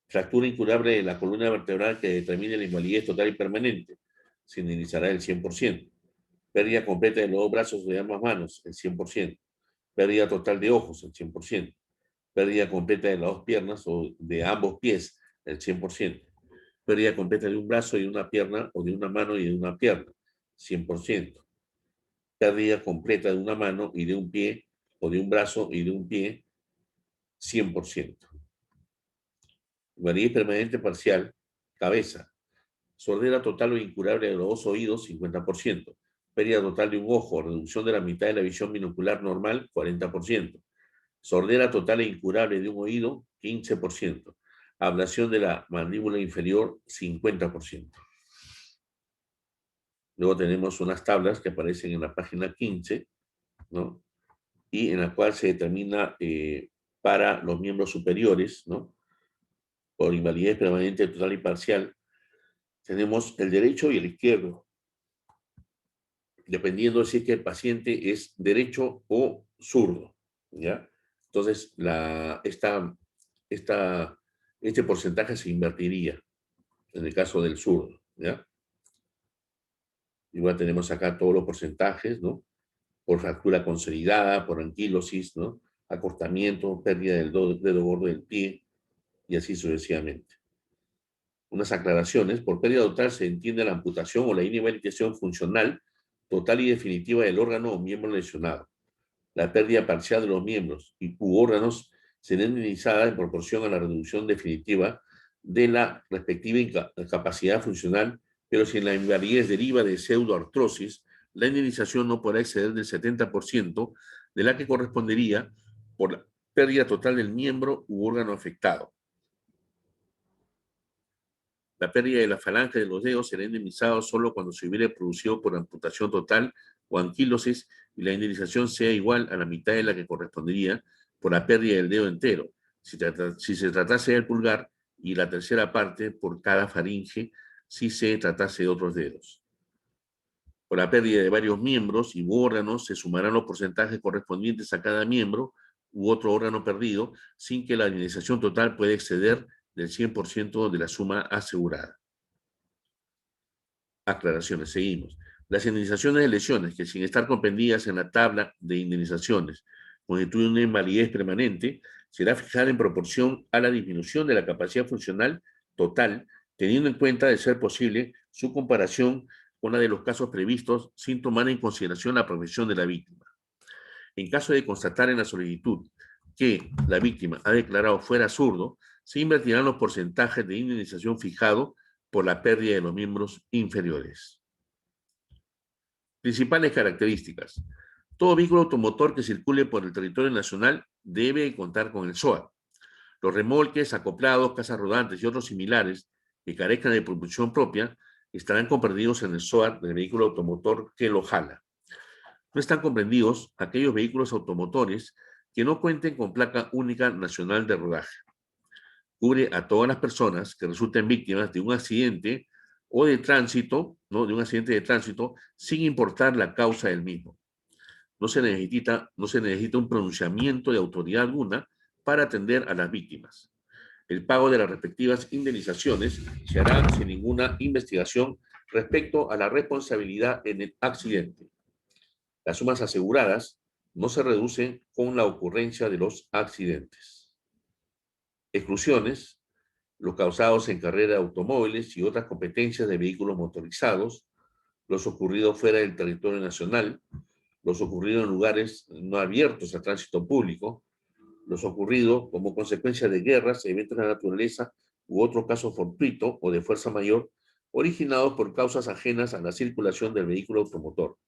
Fractura incurable de la columna vertebral que determine la invalidez total y permanente, se indemnizará el 100%. Pérdida completa de los dos brazos o de ambas manos, el 100%. Pérdida total de ojos, el 100%. Pérdida completa de las dos piernas o de ambos pies, el 100%. Pérdida completa de un brazo y de una pierna o de una mano y de una pierna, 100%. Pérdida completa de una mano y de un pie o de un brazo y de un pie, 100%. Invalidez permanente parcial, cabeza. Sordera total o incurable de los dos oídos, 50%. Pérdida total de un ojo, reducción de la mitad de la visión binocular normal, 40%. Sordera total e incurable de un oído, 15%. Ablación de la mandíbula inferior, 50%. Luego tenemos unas tablas que aparecen en la página 15, ¿no? Y en la cual se determina para los miembros superiores, ¿no? Por invalidez permanente total y parcial, tenemos el derecho y el izquierdo, dependiendo si es que el paciente es derecho o zurdo, ¿ya? Entonces, este porcentaje se invertiría. en el caso del zurdo, ¿ya? Igual tenemos acá todos los porcentajes, ¿no? Por fractura consolidada, por anquilosis, ¿no? Acortamiento, pérdida del dedo gordo del pie, y así sucesivamente. Unas aclaraciones: por pérdida total se entiende la amputación o la inhabilitación funcional total y definitiva del órgano o miembro lesionado. La pérdida parcial de los miembros u órganos será indemnizada en proporción a la reducción definitiva de la respectiva incapacidad funcional, pero si la invalidez deriva de pseudoartrosis, la indemnización no podrá exceder del 70% de la que correspondería por la pérdida total del miembro u órgano afectado. La pérdida de la falange de los dedos será indemnizada solo cuando se hubiera producido por amputación total o anquilosis y la indemnización sea igual a la mitad de la que correspondería por la pérdida del dedo entero, si se tratase del pulgar, y la tercera parte por cada faringe si se tratase de otros dedos. Por la pérdida de varios miembros y órganos se sumarán los porcentajes correspondientes a cada miembro u otro órgano perdido sin que la indemnización total pueda exceder del 100% de la suma asegurada. Aclaraciones, seguimos. Las indemnizaciones de lesiones que, sin estar comprendidas en la tabla de indemnizaciones, constituyen una invalidez permanente, será fijada en proporción a la disminución de la capacidad funcional total, teniendo en cuenta, de ser posible, su comparación con la de los casos previstos, sin tomar en consideración la profesión de la víctima. En caso de constatar en la solicitud que la víctima ha declarado fuera zurdo, se invertirán los porcentajes de indemnización fijados por la pérdida de los miembros inferiores. Principales características. Todo vehículo automotor que circule por el territorio nacional debe contar con el SOAT. Los remolques, acoplados, casas rodantes y otros similares que carezcan de propulsión propia estarán comprendidos en el SOAT del vehículo automotor que lo jala. No están comprendidos aquellos vehículos automotores que no cuenten con placa única nacional de rodaje. Cubre a todas las personas que resulten víctimas de un accidente o de tránsito, ¿no? De un accidente de tránsito, sin importar la causa del mismo. No se necesita un pronunciamiento de autoridad alguna para atender a las víctimas. El pago de las respectivas indemnizaciones se hará sin ninguna investigación respecto a la responsabilidad en el accidente. Las sumas aseguradas no se reducen con la ocurrencia de los accidentes. Exclusiones: los causados en carrera de automóviles y otras competencias de vehículos motorizados, los ocurridos fuera del territorio nacional, los ocurridos en lugares no abiertos al tránsito público, los ocurridos como consecuencia de guerras, eventos de la naturaleza u otros casos fortuitos o de fuerza mayor, originados por causas ajenas a la circulación del vehículo automotor.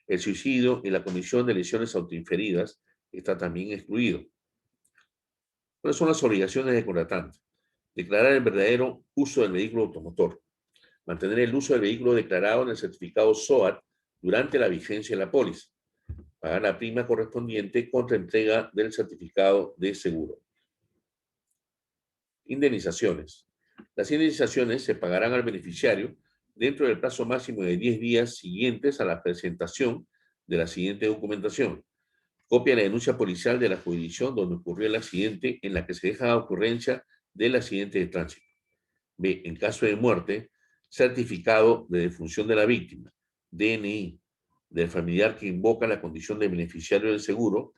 El suicidio y la comisión de lesiones autoinferidas está también excluido. ¿Cuáles son las obligaciones del contratante? Declarar el verdadero uso del vehículo automotor. Mantener el uso del vehículo declarado en el certificado SOAT durante la vigencia de la póliza. Pagar la prima correspondiente contra entrega del certificado de seguro. Indemnizaciones. Las indemnizaciones se pagarán al beneficiario dentro del plazo máximo de 10 días siguientes a la presentación de la siguiente documentación: copia de la denuncia policial de la jurisdicción donde ocurrió el accidente en la que se deja la ocurrencia del accidente de tránsito. B, en caso de muerte, certificado de defunción de la víctima, DNI, del familiar que invoca la condición de beneficiario del seguro,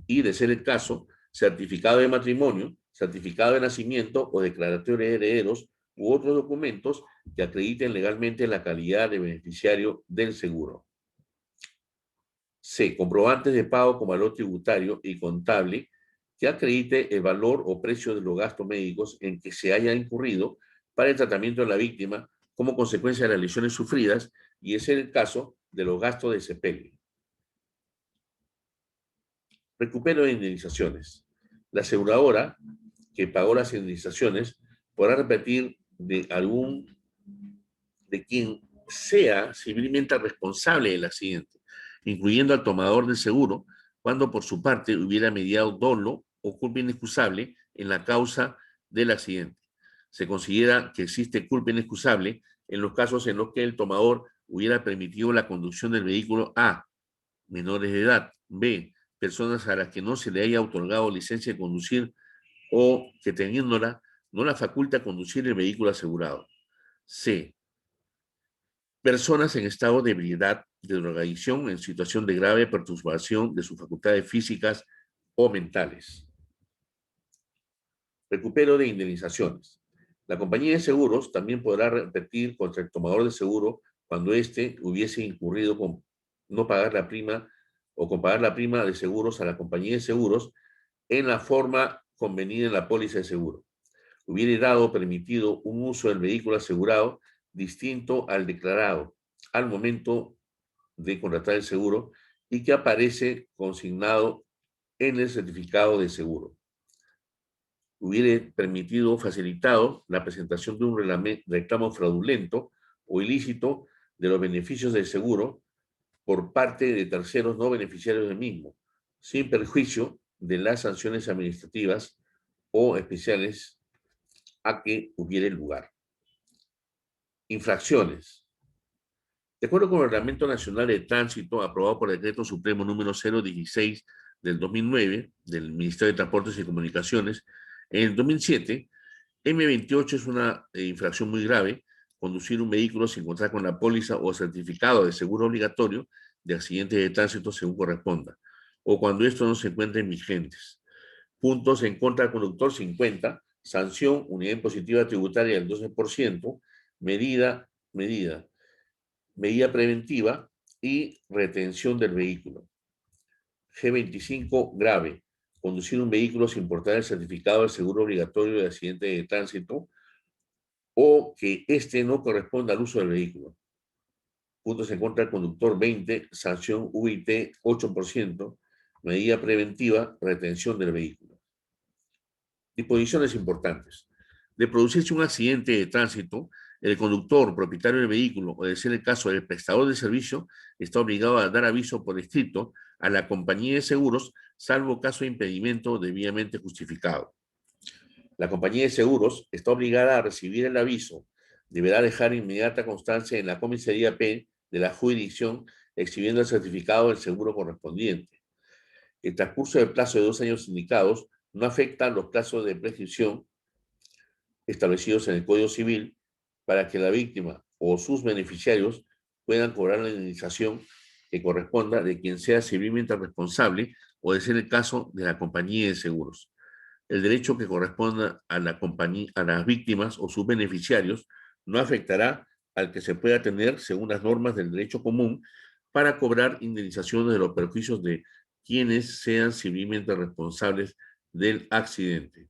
y, de ser el caso, certificado de matrimonio, certificado de nacimiento o declaratoria de herederos u otros documentos que acrediten legalmente la calidad de beneficiario del seguro. C, comprobantes de pago con valor tributario y contable que acredite el valor o precio de los gastos médicos en que se haya incurrido para el tratamiento de la víctima como consecuencia de las lesiones sufridas, y ese es el caso de los gastos de sepelio. Recupero de indemnizaciones. La aseguradora que pagó las indemnizaciones podrá repetir de quien sea civilmente responsable del accidente, incluyendo al tomador del seguro, cuando por su parte hubiera mediado dolo o culpa inexcusable en la causa del accidente. Se considera que existe culpa inexcusable en los casos en los que el tomador hubiera permitido la conducción del vehículo a menores de edad, b, personas a las que no se le haya otorgado licencia de conducir o que teniéndola no la faculta a conducir el vehículo asegurado. C. Personas en estado de ebriedad, de drogadicción, en situación de grave perturbación de sus facultades físicas o mentales. Recupero de indemnizaciones. La compañía de seguros también podrá repetir contra el tomador de seguro cuando éste hubiese incurrido con no pagar la prima o con pagar la prima de seguros a la compañía de seguros en la forma convenida en la póliza de seguro. Hubiere dado o permitido un uso del vehículo asegurado distinto al declarado al momento de contratar el seguro y que aparece consignado en el certificado de seguro. Hubiere permitido o facilitado la presentación de un reclamo fraudulento o ilícito de los beneficios del seguro por parte de terceros no beneficiarios del mismo, sin perjuicio de las sanciones administrativas o especiales a que hubiere lugar. Infracciones. De acuerdo con el Reglamento Nacional de Tránsito, aprobado por el Decreto Supremo número 016 del 2009, del Ministerio de Transportes y Comunicaciones, en el 2007, M28 es una infracción muy grave, conducir un vehículo sin contar con la póliza o certificado de seguro obligatorio de accidentes de tránsito según corresponda, o cuando estos no se encuentren vigentes. Puntos en contra del conductor 50, sanción, unidad impositiva tributaria del 12%, medida preventiva y retención del vehículo. G25, grave, conducir un vehículo sin portar el certificado del seguro obligatorio de accidente de tránsito o que éste no corresponda al uso del vehículo. Puntos en contra del conductor 20, sanción UIT 8%, medida preventiva, retención del vehículo. Disposiciones importantes. De producirse un accidente de tránsito, el conductor, propietario del vehículo, o de ser el caso del prestador de servicio, está obligado a dar aviso por escrito a la compañía de seguros, salvo caso de impedimento debidamente justificado. La compañía de seguros está obligada a recibir el aviso, deberá dejar inmediata constancia en la comisaría P de la jurisdicción, exhibiendo el certificado del seguro correspondiente. El transcurso del plazo de 2 años indicados no afecta los plazos de prescripción establecidos en el Código Civil para que la víctima o sus beneficiarios puedan cobrar la indemnización que corresponda de quien sea civilmente responsable o de ser el caso de la compañía de seguros. El derecho que corresponda a la compañía, a las víctimas o sus beneficiarios no afectará al que se pueda tener según las normas del derecho común para cobrar indemnizaciones de los perjuicios de quienes sean civilmente responsables del accidente.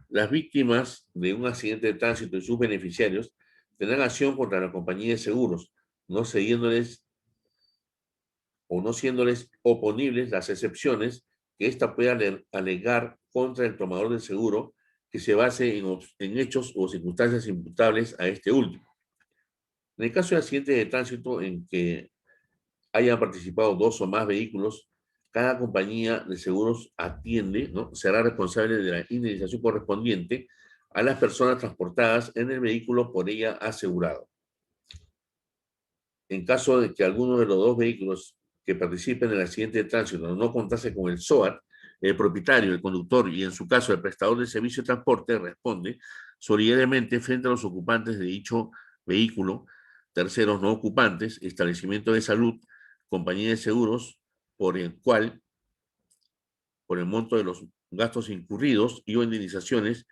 Las víctimas de un accidente de tránsito y sus beneficiarios tendrán acción contra la compañía de seguros, no cediéndoles o no siéndoles oponibles las excepciones que ésta pueda alegar contra el tomador del seguro que se base en hechos o circunstancias imputables a este último. En el caso de accidentes de tránsito en que hayan participado 2 o más vehículos, cada compañía de seguros atiende, ¿no? Será responsable de la indemnización correspondiente a las personas transportadas en el vehículo por ella asegurado. En caso de que alguno de los 2 vehículos que participen en el accidente de tránsito no contase con el SOAT, el propietario, el conductor y en su caso el prestador de servicio de transporte responde solidariamente frente a los ocupantes de dicho vehículo, terceros no ocupantes, establecimiento de salud, compañía de seguros, por el cual, por el monto de los gastos incurridos y o indemnizaciones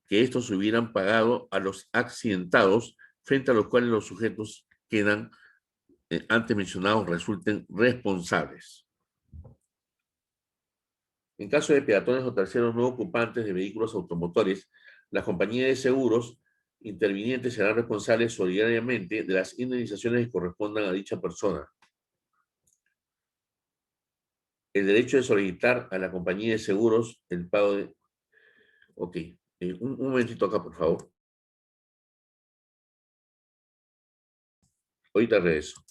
que estos hubieran pagado a los accidentados, frente a los cuales los sujetos quedan antes mencionados resulten responsables. En caso de peatones o terceros no ocupantes de vehículos automotores, la compañía de seguros intervinientes serán responsables solidariamente de las indemnizaciones que correspondan a dicha persona. El derecho de solicitar a la compañía de seguros el pago de... Ok, un momentito acá, por favor. Ahorita regreso.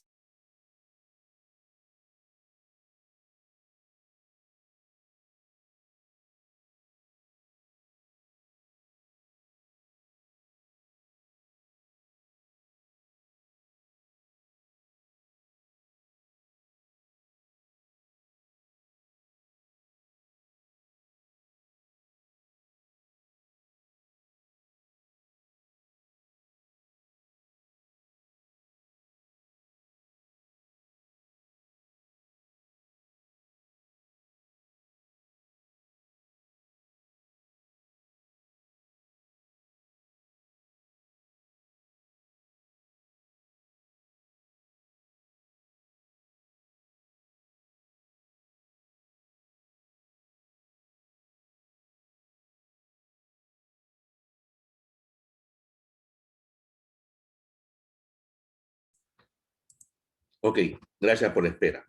Ok, gracias por la espera.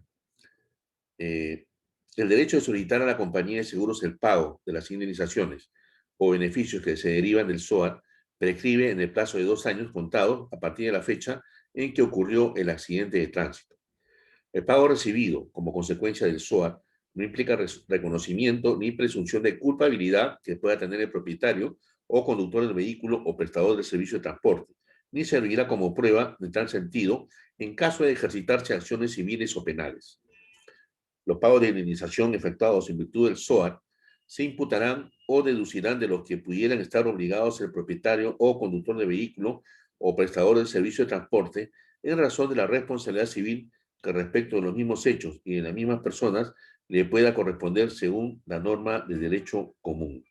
El derecho de solicitar a la compañía de seguros el pago de las indemnizaciones o beneficios que se derivan del SOAT prescribe en el plazo de 2 años contados a partir de la fecha en que ocurrió el accidente de tránsito. El pago recibido como consecuencia del SOAT no implica reconocimiento ni presunción de culpabilidad que pueda tener el propietario o conductor del vehículo o prestador del servicio de transporte, ni servirá como prueba de tal sentido en caso de ejercitarse acciones civiles o penales. Los pagos de indemnización efectuados en virtud del SOAT se imputarán o deducirán de los que pudieran estar obligados el propietario o conductor de vehículo o prestador del servicio de transporte en razón de la responsabilidad civil que respecto de los mismos hechos y de las mismas personas le pueda corresponder según la norma de derecho común.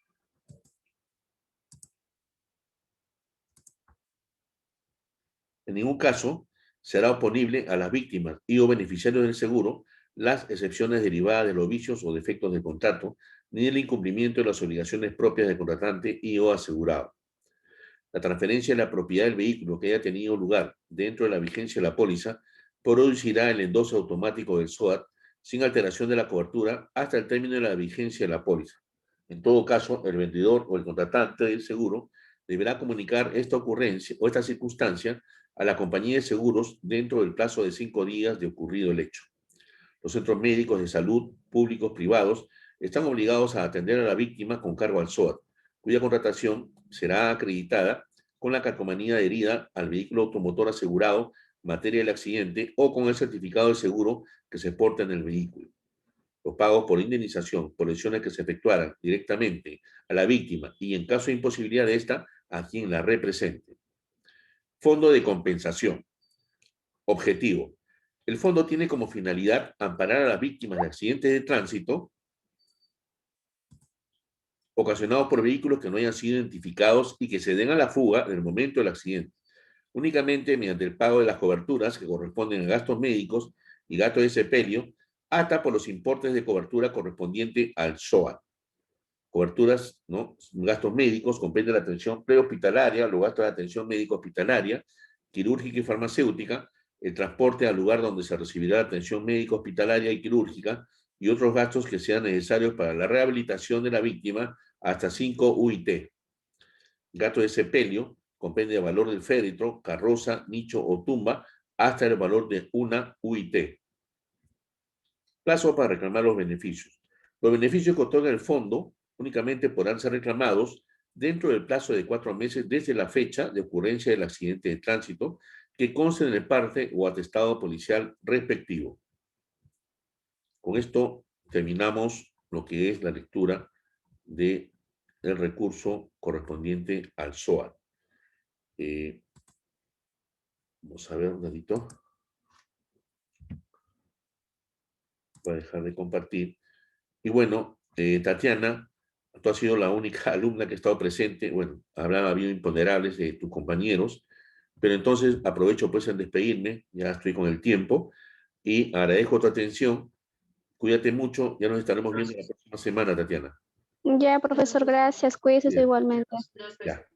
En ningún caso será oponible a las víctimas y o beneficiarios del seguro las excepciones derivadas de los vicios o defectos del contrato, ni del incumplimiento de las obligaciones propias del contratante y o asegurado. La transferencia de la propiedad del vehículo que haya tenido lugar dentro de la vigencia de la póliza producirá el endoso automático del SOAT sin alteración de la cobertura hasta el término de la vigencia de la póliza. En todo caso, el vendedor o el contratante del seguro deberá comunicar esta ocurrencia o esta circunstancia a la compañía de seguros dentro del plazo de 5 días de ocurrido el hecho. Los centros médicos de salud, públicos, privados, están obligados a atender a la víctima con cargo al SOAT, cuya contratación será acreditada con la calcomanía adherida al vehículo automotor asegurado en materia del accidente o con el certificado de seguro que se porta en el vehículo. Los pagos por indemnización por lesiones que se efectuaran directamente a la víctima y en caso de imposibilidad de esta, a quien la represente. Fondo de compensación. Objetivo. El fondo tiene como finalidad amparar a las víctimas de accidentes de tránsito ocasionados por vehículos que no hayan sido identificados y que se den a la fuga en el momento del accidente, únicamente mediante el pago de las coberturas que corresponden a gastos médicos y gastos de sepelio, hasta por los importes de cobertura correspondiente al SOAT. Coberturas, ¿no? Gastos médicos comprende la atención prehospitalaria, los gastos de atención médico hospitalaria, quirúrgica y farmacéutica, el transporte al lugar donde se recibirá la atención médico hospitalaria y quirúrgica y otros gastos que sean necesarios para la rehabilitación de la víctima hasta 5 UIT. Gasto de sepelio comprende el valor del féretro, carroza, nicho o tumba hasta el valor de 1 UIT. Plazo para reclamar los beneficios. Los beneficios que otorga el fondo únicamente podrán ser reclamados dentro del plazo de 4 meses desde la fecha de ocurrencia del accidente de tránsito que conste en el parte o atestado policial respectivo. Con esto terminamos lo que es la lectura del recurso correspondiente al SOAT. Vamos a ver un ratito. Voy a dejar de compartir. Y bueno, Tatiana, tú has sido la única alumna que ha estado presente. Bueno, habrá habido imponderables de tus compañeros, pero entonces aprovecho pues en despedirme, ya estoy con el tiempo, y agradezco tu atención. Cuídate mucho, ya nos estaremos viendo la próxima semana, Tatiana. Ya, profesor, gracias. Cuídese Bien. igualmente. Ya, gracias.